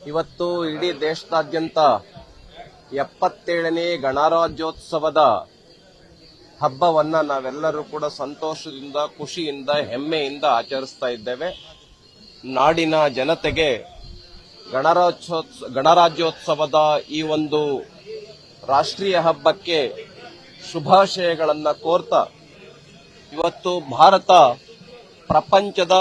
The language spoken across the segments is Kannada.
ಇವತ್ತು ಇಡೀ ದೇಶದಾದ್ಯಂತ 77ನೇ ಗಣರಾಜ್ಯೋತ್ಸವದ ಹಬ್ಬವನ್ನ ನಾವೆಲ್ಲರೂ ಕೂಡ ಸಂತೋಷದಿಂದ, ಖುಷಿಯಿಂದ, ಹೆಮ್ಮೆಯಿಂದ ಆಚರಿಸ್ತಾ ಇದ್ದೇವೆ. ನಾಡಿನ ಜನತೆಗೆ ಗಣರಾಜ್ಯೋತ್ಸವದ ಈ ಒಂದು ರಾಷ್ಟ್ರೀಯ ಹಬ್ಬಕ್ಕೆ ಶುಭಾಶಯಗಳನ್ನು ಕೋರ್ತಾ ಇವತ್ತು ಭಾರತ ಪ್ರಪಂಚದ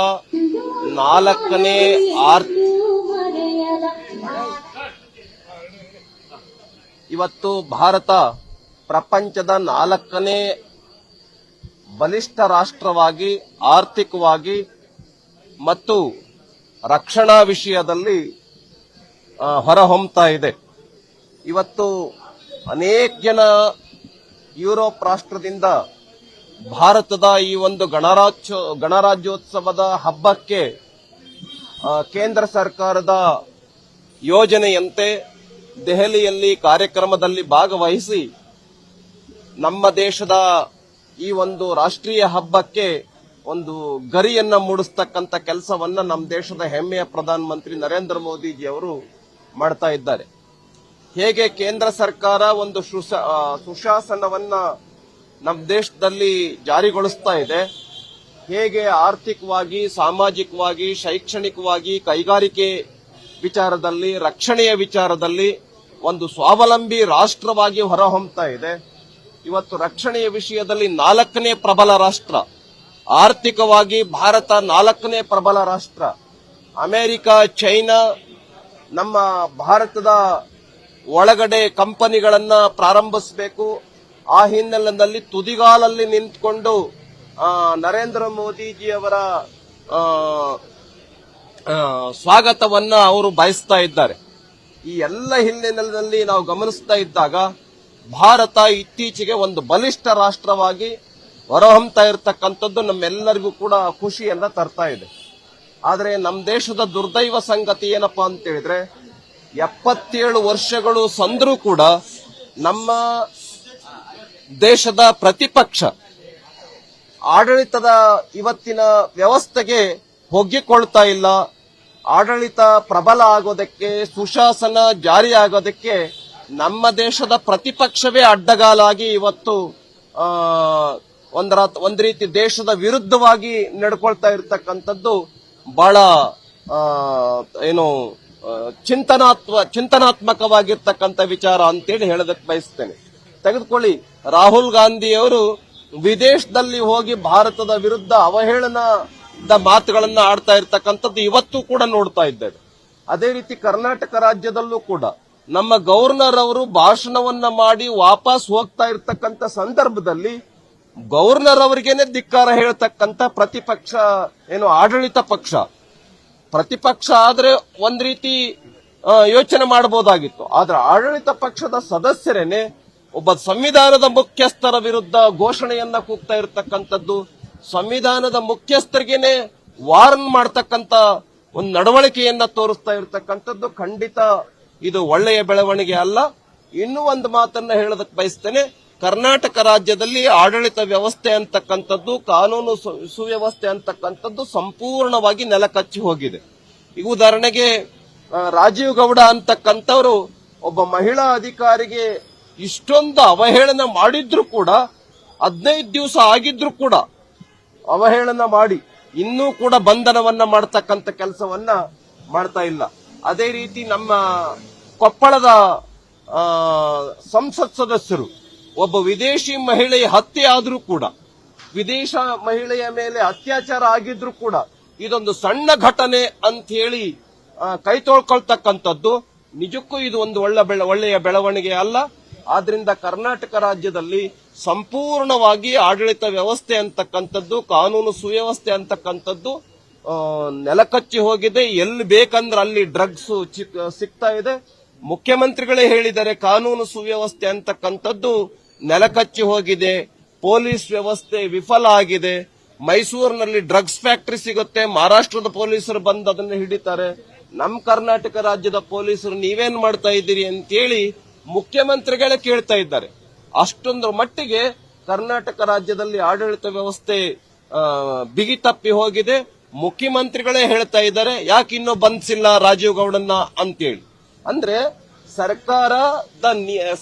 ನಾಲ್ಕನೇ ಬಲಿಷ್ಠ ರಾಷ್ಟ್ರವಾಗಿ ಆರ್ಥಿಕವಾಗಿ ಮತ್ತು ರಕ್ಷಣಾ ವಿಷಯದಲ್ಲಿ ಹೊರಹೊಮ್ಮುತ್ತಾ ಇದೆ. ಇವತ್ತು ಅನೇಕ ಜನ ಯುರೋಪ್ ರಾಷ್ಟ್ರದಿಂದ ಭಾರತದ ಈ ಒಂದು ಗಣರಾಜ್ಯೋತ್ಸವದ ಹಬ್ಬಕ್ಕೆ ಕೇಂದ್ರ ಸರ್ಕಾರದ ಯೋಜನೆಯಂತೆ ದೆಹಲಿಯಲ್ಲಿ ಕಾರ್ಯಕ್ರಮದಲ್ಲಿ ಭಾಗವಹಿಸಿ ನಮ್ಮ ದೇಶದ ಈ ಒಂದು ರಾಷ್ಟ್ರೀಯ ಹಬ್ಬಕ್ಕೆ ಒಂದು ಗರಿಯನ್ನ ಮೂಡಿಸ್ತಕ್ಕಂಥ ಕೆಲಸವನ್ನ ನಮ್ಮ ದೇಶದ ಹೆಮ್ಮೆಯ ಪ್ರಧಾನಮಂತ್ರಿ ನರೇಂದ್ರ ಮೋದಿಜಿ ಅವರು ಮಾಡ್ತಾ ಇದ್ದಾರೆ. ಹೇಗೆ ಕೇಂದ್ರ ಸರ್ಕಾರ ಒಂದು ಸುಶಾಸನವನ್ನ ನಮ್ಮ ದೇಶದಲ್ಲಿ ಜಾರಿಗೊಳಿಸ್ತಾ ಇದೆ, ಹೇಗೆ ಆರ್ಥಿಕವಾಗಿ, ಸಾಮಾಜಿಕವಾಗಿ, ಶೈಕ್ಷಣಿಕವಾಗಿ, ಕೈಗಾರಿಕೆ ವಿಚಾರದಲ್ಲಿ, ರಕ್ಷಣೆಯ ವಿಚಾರದಲ್ಲಿ ಒಂದು ಸ್ವಾವಲಂಬಿ ರಾಷ್ಟ್ರವಾಗಿ ಹೊರಹೊಮ್ಮುತ್ತಾ ಇದೆ. ಇವತ್ತು ರಕ್ಷಣೆಯ ವಿಷಯದಲ್ಲಿ 4ನೇ ಪ್ರಬಲ ರಾಷ್ಟ್ರ, ಆರ್ಥಿಕವಾಗಿ ಭಾರತ 4ನೇ ಪ್ರಬಲ ರಾಷ್ಟ್ರ. ಅಮೆರಿಕ, ಚೈನಾ ನಮ್ಮ ಭಾರತದ ಒಳಗಡೆ ಕಂಪನಿಗಳನ್ನ ಪ್ರಾರಂಭಿಸಬೇಕು. ಆ ಹಿನ್ನೆಲೆಯಲ್ಲಿ ತುದಿಗಾಲಲ್ಲಿ ನಿಂತ್ಕೊಂಡು ನರೇಂದ್ರ ಮೋದಿಜಿಯವರ ಸ್ವಾಗತವನ್ನ ಅವರು ಬಯಸ್ತಾ ಇದ್ದಾರೆ. ಈ ಎಲ್ಲ ಹಿನ್ನೆಲೆಯಲ್ಲಿ ನಾವು ಗಮನಿಸ್ತಾ ಇದ್ದಾಗ ಭಾರತ ಇತ್ತೀಚೆಗೆ ಒಂದು ಬಲಿಷ್ಠ ರಾಷ್ಟ್ರವಾಗಿ ಹೊರಹೊಮ್ಮುತ್ತಾ ಇರತಕ್ಕಂಥದ್ದು ನಮ್ಮೆಲ್ಲರಿಗೂ ಕೂಡ ಖುಷಿಯನ್ನ ತರ್ತಾ ಇದೆ. ಆದರೆ ನಮ್ಮ ದೇಶದ ದುರ್ದೈವ ಸಂಗತಿ ಏನಪ್ಪಾ ಅಂತ ಹೇಳಿದ್ರೆ 77 ವರ್ಷಗಳು ಸಂದ್ರೂ ಕೂಡ ನಮ್ಮ ದೇಶದ ಪ್ರತಿಪಕ್ಷ ಆಡಳಿತದ ಇವತ್ತಿನ ವ್ಯವಸ್ಥೆಗೆ ಒಗ್ಗಿಕೊಳ್ತಾ ಇಲ್ಲ. ಆಡಳಿತ ಪ್ರಬಲ ಆಗೋದಕ್ಕೆ, ಸುಶಾಸನ ಜಾರಿ ಆಗೋದಕ್ಕೆ ನಮ್ಮ ದೇಶದ ಪ್ರತಿಪಕ್ಷವೇ ಅಡ್ಡಗಾಲಾಗಿ ಇವತ್ತು ಒಂದ್ ರೀತಿ ದೇಶದ ವಿರುದ್ಧವಾಗಿ ನಡ್ಕೊಳ್ತಾ ಇರತಕ್ಕಂಥದ್ದು ಬಹಳ ಚಿಂತನಾತ್ಮಕವಾಗಿರ್ತಕ್ಕಂಥ ವಿಚಾರ ಅಂತೇಳಿ ಹೇಳೋದಕ್ಕೆ ಬಯಸ್ತೇನೆ. ತೆಗೆದುಕೊಳ್ಳಿ, ರಾಹುಲ್ ಗಾಂಧಿಯವರು ವಿದೇಶದಲ್ಲಿ ಹೋಗಿ ಭಾರತದ ವಿರುದ್ಧ ಅವಹೇಳನದ ಮಾತುಗಳನ್ನ ಆಡ್ತಾ ಇರ್ತಕ್ಕಂಥದ್ದು ಇವತ್ತು ಕೂಡ ನೋಡ್ತಾ ಇದ್ದೇವೆ. ಅದೇ ರೀತಿ ಕರ್ನಾಟಕ ರಾಜ್ಯದಲ್ಲೂ ಕೂಡ ನಮ್ಮ ಗವರ್ನರ್ ಅವರು ಭಾಷಣವನ್ನ ಮಾಡಿ ವಾಪಸ್ ಹೋಗ್ತಾ ಇರ್ತಕ್ಕಂಥ ಸಂದರ್ಭದಲ್ಲಿ ಗವರ್ನರ್ ಅವರಿಗೇನೆ ಧಿಕ್ಕಾರ ಹೇಳ್ತಕ್ಕಂಥ ಪ್ರತಿಪಕ್ಷ ಆಡಳಿತ ಪಕ್ಷ. ಪ್ರತಿಪಕ್ಷ ಆದ್ರೆ ಒಂದ್ ರೀತಿ ಯೋಚನೆ ಮಾಡಬಹುದಾಗಿತ್ತು. ಆದ್ರೆ ಆಡಳಿತ ಪಕ್ಷದ ಸದಸ್ಯರೇನೆ ಒಬ್ಬ ಸಂವಿಧಾನದ ಮುಖ್ಯಸ್ಥರ ವಿರುದ್ಧ ಘೋಷಣೆಯನ್ನ ಕೂಗ್ತಾ ಇರತಕ್ಕಂಥದ್ದು, ಸಂವಿಧಾನದ ಮುಖ್ಯಸ್ಥರಿಗೇನೆ ವಾರ್ನ್ ಮಾಡ್ತಕ್ಕಂಥ ಒಂದು ನಡವಳಿಕೆಯನ್ನ ತೋರಿಸ್ತಾ ಇರತಕ್ಕಂಥದ್ದು ಖಂಡಿತ ಇದು ಒಳ್ಳೆಯ ಬೆಳವಣಿಗೆ ಅಲ್ಲ. ಇನ್ನೂ ಒಂದು ಮಾತನ್ನ ಹೇಳೋದಕ್ಕೆ ಬಯಸ್ತೇನೆ. ಕರ್ನಾಟಕ ರಾಜ್ಯದಲ್ಲಿ ಆಡಳಿತ ವ್ಯವಸ್ಥೆ ಅಂತಕ್ಕಂಥದ್ದು, ಕಾನೂನು ಸುವ್ಯವಸ್ಥೆ ಅಂತಕ್ಕಂಥದ್ದು ಸಂಪೂರ್ಣವಾಗಿ ನೆಲಕಚ್ಚಿ ಹೋಗಿದೆ. ಈಗ ಉದಾಹರಣೆಗೆ ರಾಜೀವ್ ಗೌಡ ಅಂತಕ್ಕಂಥವರು ಒಬ್ಬ ಮಹಿಳಾ ಅಧಿಕಾರಿಗೆ ಇಷ್ಟೊಂದು ಅವಹೇಳನ ಮಾಡಿದ್ರು ಕೂಡ 15 ದಿವಸ ಆಗಿದ್ರು ಕೂಡ ಅವಹೇಳನ ಮಾಡಿ ಇನ್ನೂ ಕೂಡ ಬಂಧನವನ್ನ ಮಾಡತಕ್ಕಂಥ ಕೆಲಸವನ್ನ ಮಾಡ್ತಾ ಇಲ್ಲ. ಅದೇ ರೀತಿ ನಮ್ಮ ಕೊಪ್ಪಳದ ಸಂಸತ್ ಸದಸ್ಯರು ಒಬ್ಬ ವಿದೇಶಿ ಮಹಿಳೆಯ ಹತ್ಯೆ ಆದ್ರೂ ಕೂಡ, ವಿದೇಶ ಮಹಿಳೆಯ ಮೇಲೆ ಅತ್ಯಾಚಾರ ಆಗಿದ್ರು ಕೂಡ ಇದೊಂದು ಸಣ್ಣ ಘಟನೆ ಅಂತ ಹೇಳಿ ಕೈ ತೊಳ್ಕೊಳ್ತಕ್ಕಂಥದ್ದು ನಿಜಕ್ಕೂ ಇದು ಒಂದು ಒಳ್ಳೆಯ ಬೆಳವಣಿಗೆ ಅಲ್ಲ. ಆದ್ರಿಂದ ಕರ್ನಾಟಕ ರಾಜ್ಯದಲ್ಲಿ ಸಂಪೂರ್ಣವಾಗಿ ಆಡಳಿತ ವ್ಯವಸ್ಥೆ ಅಂತಕ್ಕಂಥದ್ದು, ಕಾನೂನು ಸುವ್ಯವಸ್ಥೆ ಅಂತಕ್ಕಂಥದ್ದು ನೆಲಕಚ್ಚಿ ಹೋಗಿದೆ. ಎಲ್ಲಿ ಬೇಕಂದ್ರೆ ಅಲ್ಲಿ ಡ್ರಗ್ಸ್ ಸಿಗ್ತಾ ಇದೆ. ಮುಖ್ಯಮಂತ್ರಿಗಳೇ ಹೇಳಿದ್ದಾರೆ ಕಾನೂನು ಸುವ್ಯವಸ್ಥೆ ಅಂತಕ್ಕಂಥದ್ದು ನೆಲಕಚ್ಚಿ ಹೋಗಿದೆ, ಪೊಲೀಸ್ ವ್ಯವಸ್ಥೆ ವಿಫಲ ಆಗಿದೆ. ಮೈಸೂರಿನಲ್ಲಿ ಡ್ರಗ್ಸ್ ಫ್ಯಾಕ್ಟರಿ ಸಿಗುತ್ತೆ, ಮಹಾರಾಷ್ಟ್ರದ ಪೊಲೀಸರು ಬಂದು ಅದನ್ನು ಹಿಡಿತಾರೆ. ನಮ್ಮ ಕರ್ನಾಟಕ ರಾಜ್ಯದ ಪೊಲೀಸರು ನೀವೇನ್ ಮಾಡ್ತಾ ಇದ್ದೀರಿ ಅಂತೇಳಿ ಮುಖ್ಯಮಂತ್ರಿಗಳೇ ಕೇಳ್ತಾ ಇದ್ದಾರೆ. ಅಷ್ಟೊಂದರ ಮಟ್ಟಿಗೆ ಕರ್ನಾಟಕ ರಾಜ್ಯದಲ್ಲಿ ಆಡಳಿತ ವ್ಯವಸ್ಥೆ ಬಿಗಿ ತಪ್ಪಿ ಹೋಗಿದೆ. ಮುಖ್ಯಮಂತ್ರಿಗಳೇ ಹೇಳ್ತಾ ಇದ್ದಾರೆ ಯಾಕೆ ಇನ್ನೂ ಬಂಧಿಸಿಲ್ಲ ರಾಜೀವ್ ಗೌಡನ್ನ ಅಂತೇಳಿ. ಅಂದ್ರೆ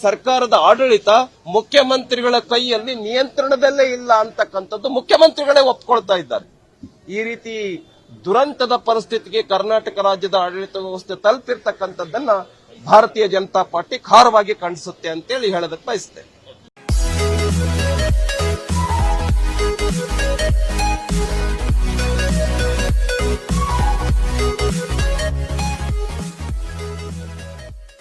ಸರ್ಕಾರದ ಆಡಳಿತ ಮುಖ್ಯಮಂತ್ರಿಗಳ ಕೈಯಲ್ಲಿ ನಿಯಂತ್ರಣದಲ್ಲೇ ಇಲ್ಲ ಅಂತಕ್ಕಂಥದ್ದು ಮುಖ್ಯಮಂತ್ರಿಗಳೇ ಒಪ್ಕೊಳ್ತಾ ಇದ್ದಾರೆ. ಈ ರೀತಿ ದುರಂತದ ಪರಿಸ್ಥಿತಿಗೆ ಕರ್ನಾಟಕ ರಾಜ್ಯದ ಆಡಳಿತ ವ್ಯವಸ್ಥೆ ತಲುಪಿರ್ತಕ್ಕಂಥದ್ದನ್ನ ಭಾರತೀಯ ಜನತಾ ಪಾರ್ಟಿ ಖಾರವಾಗಿ ಖಂಡಿಸುತ್ತೆ ಅಂತೇಳಿ ಹೇಳೋದಕ್ಕೆ ಬಯಸ್ತೇನೆ.